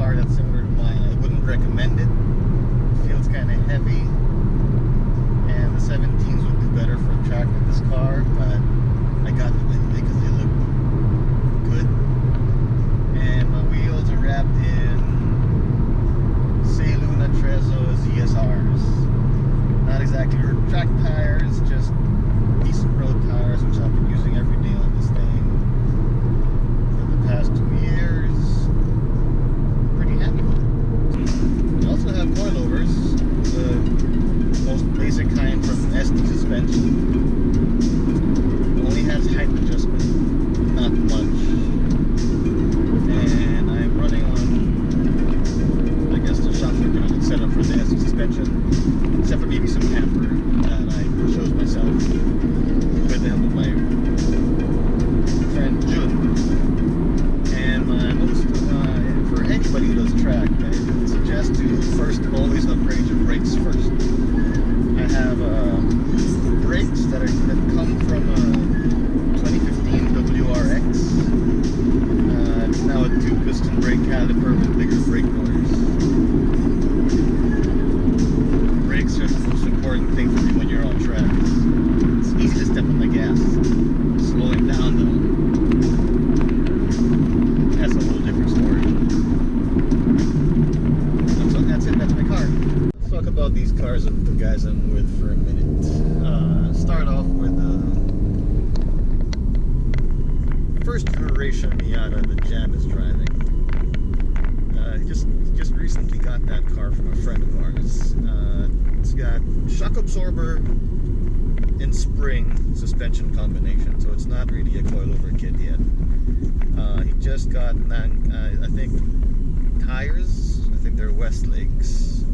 car that's similar to mine. I wouldn't recommend it. It feels kind of heavy, and the 17s would do better for a track with this car, but I got them anyway because they look good. And my wheels are wrapped in Luna Trezzo ZSRs. Not exactly track tires, just decent road tires, which I've been using every day on this thing for the past 2 years. Pretty happy with it. I also have coilovers, the most basic kind from SD Suspension. Only has height adjustment, not much. And I'm running on, I guess, the shop economic setup for the SD Suspension, except for maybe some camper that I chose myself with the help of my friend June. And for anybody who does track, I suggest to first always upgrade your brakes first. I have brakes that come from a 2015 WRX. It's now a 2-piston brake caliper with bigger brake motors. Brakes are the most important thing for me when you're on track. It's easy to step on the gas. Slowing down though, that's a whole different story. So that's it, that's my car. Let's talk about these cars and the guys I'm with for a minute. Start off with first generation Miata that Jam is driving. Just recently got that car from a friend of ours. It's got shock absorber and spring suspension combination, so it's not really a coilover kit yet. He just got, I think, tires. I think they're Westlakes,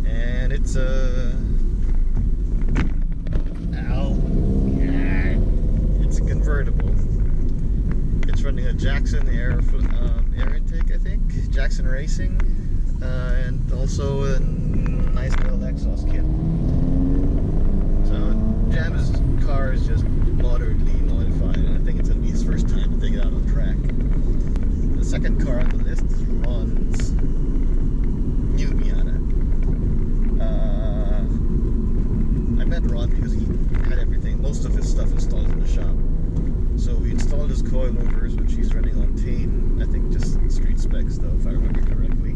and it's it's a convertible. It's running a Jackson air intake, I think, Jackson Racing, and also a nice little exhaust kit. So Jam's car is just moderately modified, and I think it's going to be his first time to take it out on track. The second car on the list is Ron's new Miata. I met Ron because he had everything, most of his stuff installed in the shop. So we installed his coilovers, which he's running on Tane, I think just street specs though, if I remember correctly.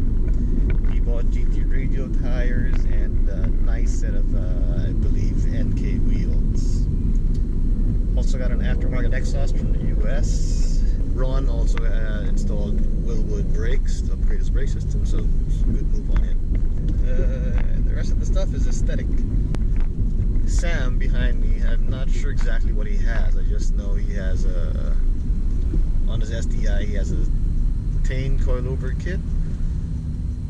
He bought GT radio tires and a nice set of, I believe, NK wheels. Also got an aftermarket exhaust from the US. Ron also installed Willwood brakes to upgrade his brake system, so it's a good move on him. And the rest of the stuff is aesthetic. Sam behind me, I'm not sure exactly what he has. I just know he has on his SDI he has a Tane coilover kit.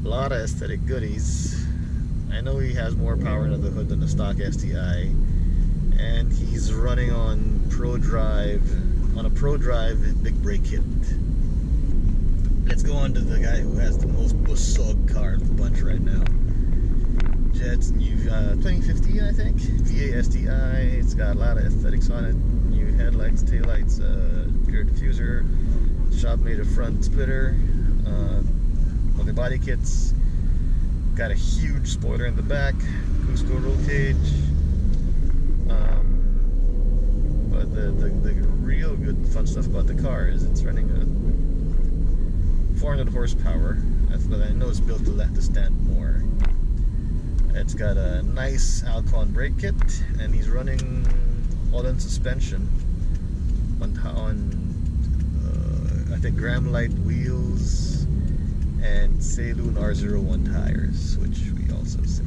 A lot of aesthetic goodies. I know he has more power under the hood than the stock SDI, and he's running on a Pro Drive big brake kit. Let's go on to the guy who has the most busog car of the bunch right now. Jet's new 2015, I think, VA SDI. It's got a lot of aesthetics on it. New headlights, taillights, rear diffuser, shop-made a front splitter, other body kits. Got a huge spoiler in the back, Cusco roll cage. But the real good fun stuff about the car is it's running a 400 horsepower. But I know it's built to stand more. It's got a nice Alcon brake kit, and he's running all-in suspension on I think Graham Light wheels and Saloon R01 tires, which we also sell.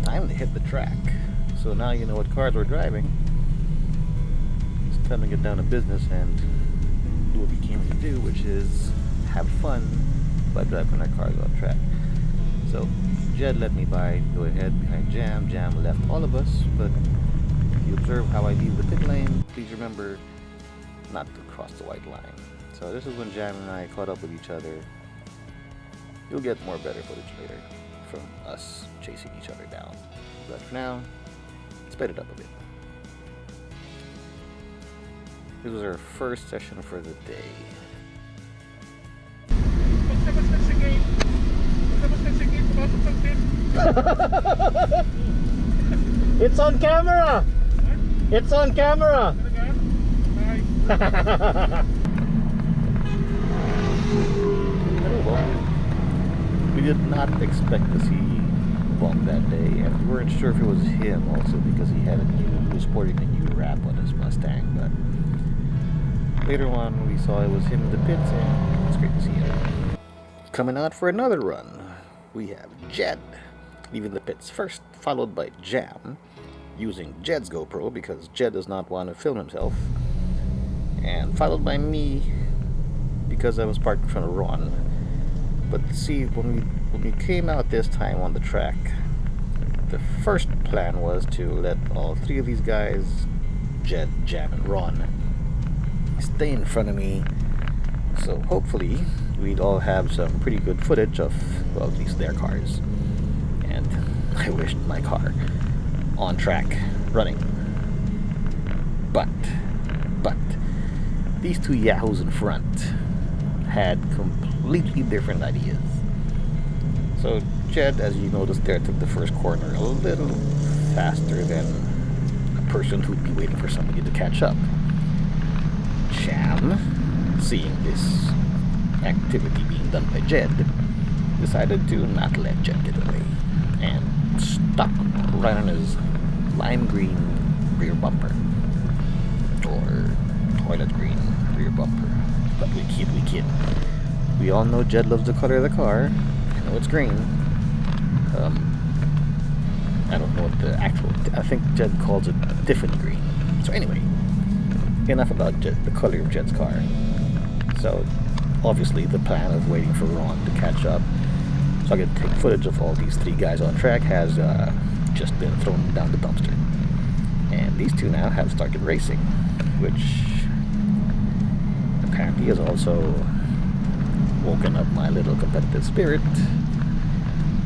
Time to hit the track. So now you know what cars we're driving. It's time to get down to business and do what we came to do, which is have fun by driving our cars off track. So Jed let me go ahead behind Jam. Jam left all of us, but if you observe how I leave the pit lane, please remember not to cross the white line. So this is when Jam and I caught up with each other. You'll get more better footage later from us chasing each other down. But for now, sped it up a bit. This was our first session for the day. It's on camera! It's on camera! We did not expect to see Bump that day, and we weren't sure if it was him also because he was sporting a new wrap on his Mustang, but later on we saw it was him in the pits, and it's great to see him. Coming out for another run, we have Jed leaving the pits first, followed by Jam using Jed's GoPro because Jed does not want to film himself, and followed by me because I was parked in front of Ron. But see, when we came out this time on the track, the first plan was to let all three of these guys, Jed, Jam, and Ron, stay in front of me, so hopefully we'd all have some pretty good footage of, well, at least their cars. And I wished my car on track, running. But these two yahoos in front had completely different ideas. So Jed, as you noticed there, took the first corner a little faster than a person who'd be waiting for somebody to catch up. Jam, seeing this activity being done by Jed, decided to not let Jed get away and stuck right on his lime green rear bumper, or toilet green rear bumper. But we kid. We all know Jed loves the color of the car. I know it's green. I don't know what the actual... I think Jed calls it Tiffany green. So anyway, enough about Jed, the color of Jed's car. So obviously the plan of waiting for Ron to catch up so I could take footage of all these three guys on track has just been thrown down the dumpster. And these two now have started racing, which apparently has also woken up my little competitive spirit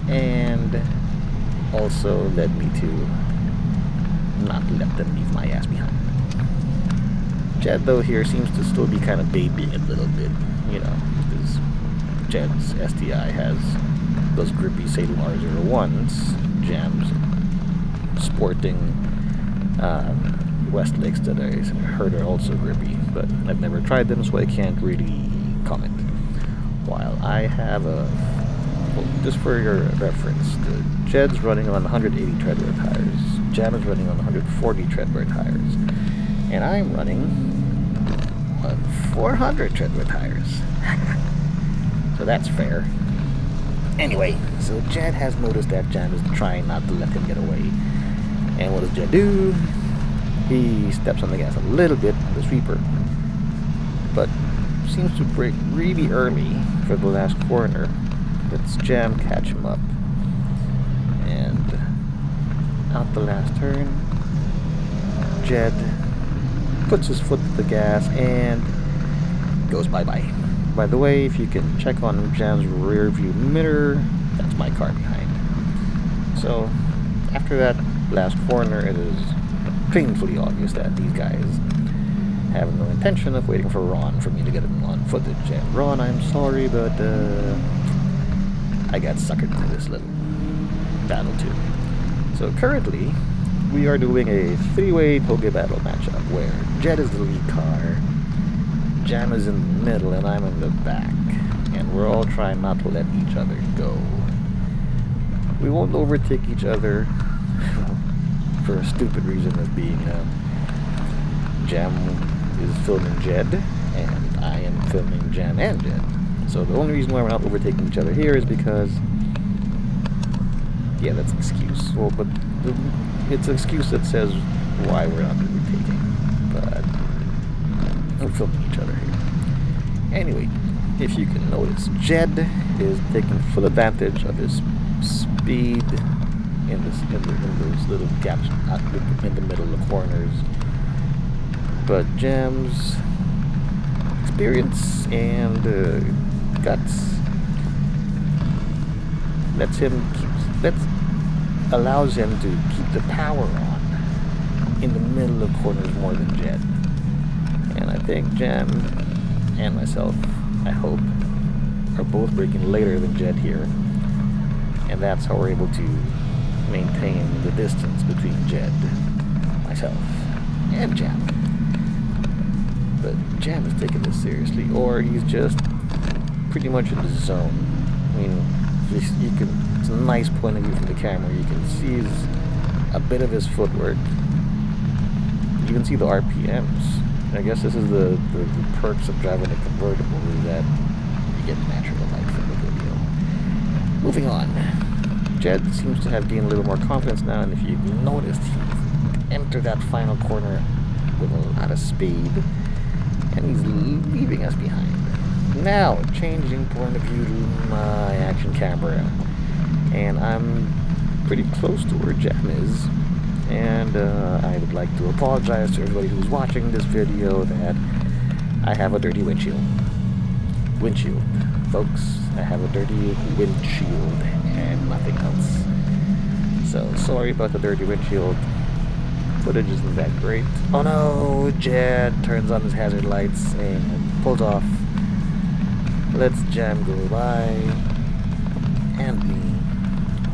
and also led me to not let them leave my ass behind. Jed, though, here seems to still be kind of babying it a little bit, you know, because Jed's STI has those grippy Salem R01s, Jam's sporting Westlakes that I heard are also grippy, but I've never tried them, so I can't really comment. While I have well, just for your reference, Jed's running on 180 treadwear tires, Jam is running on 140 treadwear tires, and I'm running on 400 treadwear tires. So that's fair. Anyway, so Jed has noticed that Jam is trying not to let him get away. And what does Jed do? He steps on the gas a little bit, the sweeper, but seems to brake really early for the last corner. Lets Jam catch him up. And out the last turn, Jed puts his foot to the gas and goes bye-bye. By the way, if you can check on Jam's rear view mirror, that's my car behind. So after that last corner, it is painfully obvious that these guys have no intention of waiting for Ron for me to get him on footage. And Ron, I'm sorry, but I got suckered into this little battle too. So currently, we are doing a three-way toge battle matchup where Jed is the lead car, Jam is in the middle, and I'm in the back. And we're all trying not to let each other go. We won't overtake each other for a stupid reason of being Jam is filming Jed and I am filming Jam and Jed. So the only reason why we're not overtaking each other here is because, yeah, that's an excuse. Well, but it's an excuse that says why we're not overtaking, but we're filming each other here. Anyway, if you can notice, Jed is taking full advantage of his speed in those little gaps in the middle of the corners, but Jam's experience and guts allows him to keep the power on in the middle of corners more than Jed. And I think Jam and myself, I hope, are both braking later than Jed here. And that's how we're able to maintain the distance between Jed, myself, and Jam. But Jam is taking this seriously, or he's just pretty much in the zone. I mean, it's a nice point of view from the camera. You can see a bit of his footwork. You can see the RPMs. I guess this is the perks of driving a convertible, is that you get natural light from the video. Moving on. Jed seems to have gained a little more confidence now, and if you've noticed, he entered that final corner with a lot of speed, and he's leaving us behind. Now, changing point of view to my action camera, and I'm pretty close to where Jam is, and I would like to apologize to everybody who's watching this video that I have a dirty windshield. Folks, I have a dirty windshield and nothing else. So, sorry about the dirty windshield. Footage isn't that great. Oh no, Jed turns on his hazard lights and pulls off. Lets Jam go by, and me,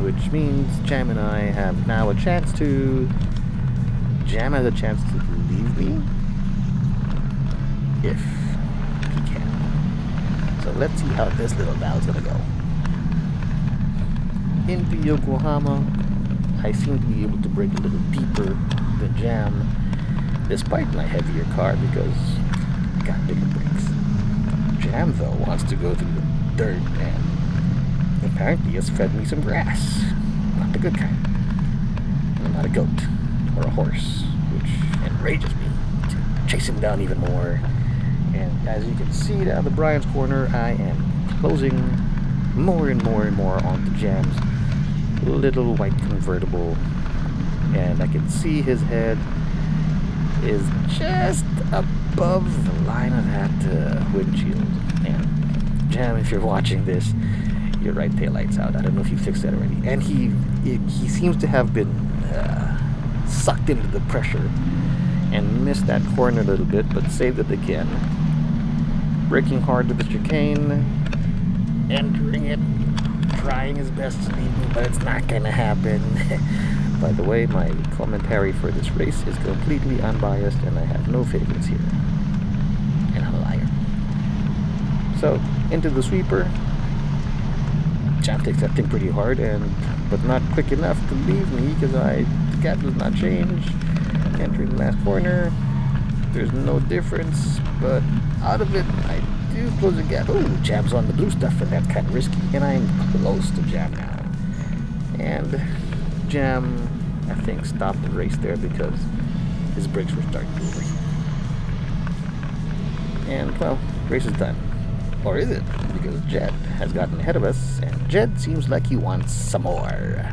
which means Jam and I have now a chance to. Jam has a chance to leave me if he can. So let's see how this little battle's gonna go. Into Yokohama, I seem to be able to brake a little deeper than Jam, despite my heavier car, because I got bigger brakes. Jam, though, wants to go through the dirt and apparently has fed me some grass. Not the good kind. I'm not a goat or a horse, which enrages me to chase him down even more. And as you can see down the Brian's corner, I am closing more and more and more onto Jam's little white convertible. And I can see his head is just above the line of that windshield. And Jam, if you're watching this, your right tail light's out. I don't know if you fixed that already. And he seems to have been sucked into the pressure and missed that corner a little bit, but saved it again. Braking hard to the chicane, entering it, trying his best to leave me, but it's not gonna happen. By the way, my commentary for this race is completely unbiased, and I have no favorites here. And I'm a liar. So, into the sweeper. Jam takes that thing pretty hard, but not quick enough to leave me, because the gap does not change. Entering the last corner. There's no difference, but out of it, I do close the gap. Oh, Jam's on the blue stuff, and that's kind of risky, and I'm close to Jam now. And Jam, I think, stopped the race there because his brakes were starting to overheat. And, well, race is done. Or is it? Because Jed has gotten ahead of us, and Jed seems like he wants some more.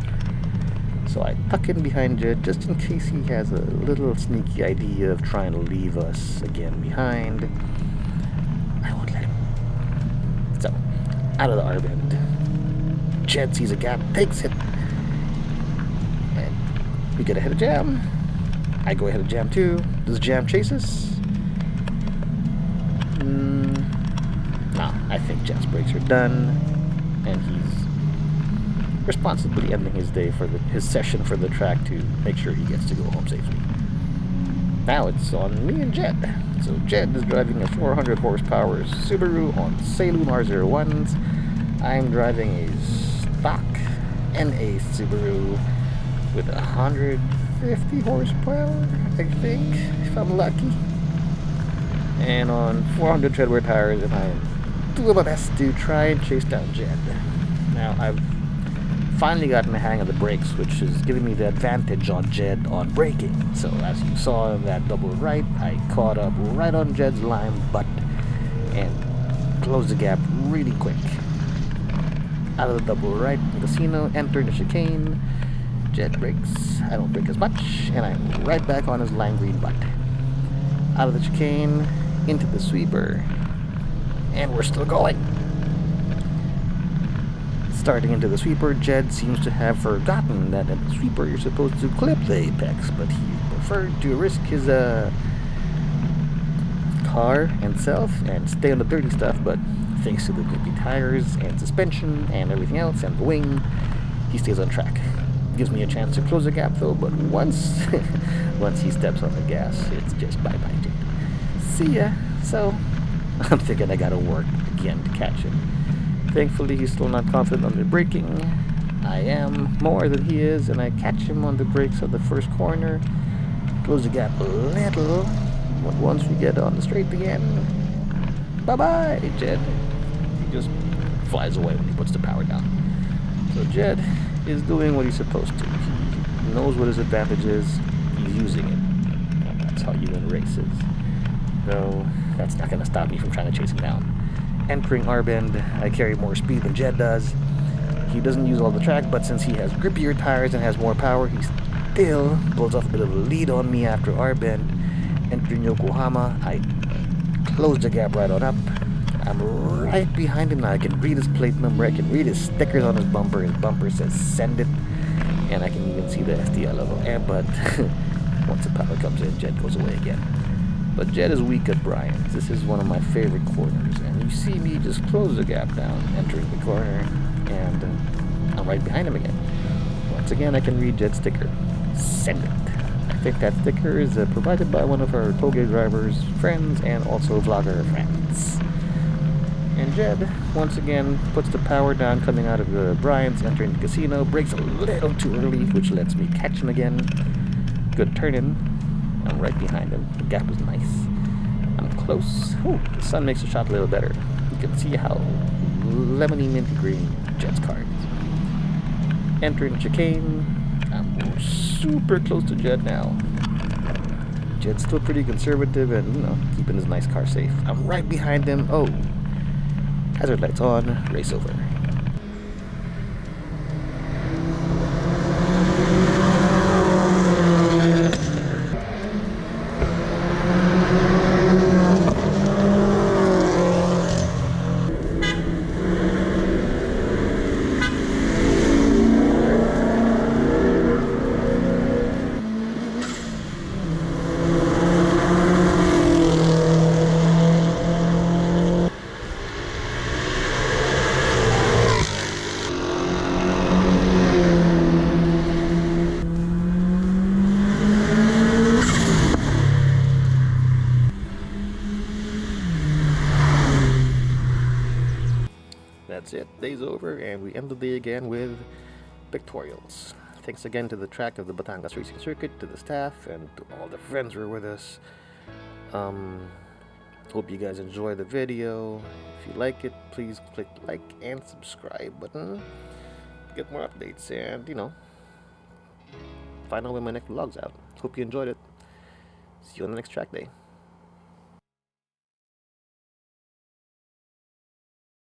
So I tuck in behind Jed just in case he has a little sneaky idea of trying to leave us again behind. I won't let him. So, out of the R-bend. Jed sees a gap, takes it, and we get ahead of Jam. I go ahead of Jam too. Does Jam chase us? No, I think Jam's brakes are done, and he's responsibly ending his day for his session for the track to make sure he gets to go home safely. Now it's on me and Jed. So Jed is driving a 400 horsepower Subaru on Saloon R01s. I'm driving a stock NA Subaru with 150 horsepower, I think, if I'm lucky. And on 400 treadwear tires, and I'm doing my best to try and chase down Jed. Now, I've finally gotten the hang of the brakes, which is giving me the advantage on Jed on braking. So, as you saw in that double right, I caught up right on Jed's lime butt and closed the gap really quick. Out of the double right, casino, entering the chicane. Jed brakes. I don't brake as much, and I'm right back on his lime green butt. Out of the chicane, into the sweeper, and we're still going. Starting into the sweeper, Jed seems to have forgotten that in the sweeper you're supposed to clip the apex, but he preferred to risk his car and self and stay on the dirty stuff, but thanks to the grippy tires and suspension and everything else and the wing, he stays on track. Gives me a chance to close the gap though, but once once he steps on the gas, it's just bye-bye, Jed. See ya. So I'm thinking I gotta work again to catch him. Thankfully, he's still not confident on the braking. I am more than he is, and I catch him on the brakes of the first corner. Close the gap a little, but once we get on the straight again, bye-bye, Jed. He just flies away when he puts the power down. So Jed is doing what he's supposed to. He knows what his advantage is. He's using it. And that's how you win races. Though that's not going to stop me from trying to chase him down. Entering R-bend, I carry more speed than Jed does. He doesn't use all the track, but since he has grippier tires and has more power, he still pulls off a bit of a lead on me after R-bend. Entering Yokohama, I close the gap right on up. I'm right behind him now. I can read his plate number. I can read his stickers on his bumper. His bumper says send it. And I can even see the STL logo. And but once the power comes in, Jed goes away again. But Jed is weak at Brian's. This is one of my favorite corners. And you see me just close the gap down, entering the corner. And I'm right behind him again. Once again, I can read Jed's sticker. Send it. I think that sticker is provided by one of our toge drivers' friends and also vlogger friends. And Jed, once again, puts the power down coming out of the Bryant's, entering the casino, brakes a little too early, which lets me catch him again. Good turn in. I'm right behind him. The gap is nice. I'm close. Ooh, the sun makes the shot a little better. You can see how lemony minty green Jed's car is. Entering chicane. I'm super close to Jed now. Jed's still pretty conservative and, keeping his nice car safe. I'm right behind him. Oh. Hazard lights on, race over. That's it, day's over, and we end the day again with pictorials. Thanks again to the track of the Batangas Racing Circuit, to the staff, and to all the friends who are with us. Hope you guys enjoy the video. If you like it, please click like and subscribe button to get more updates and, find out when my next vlog's out. Hope you enjoyed it. See you on the next track day.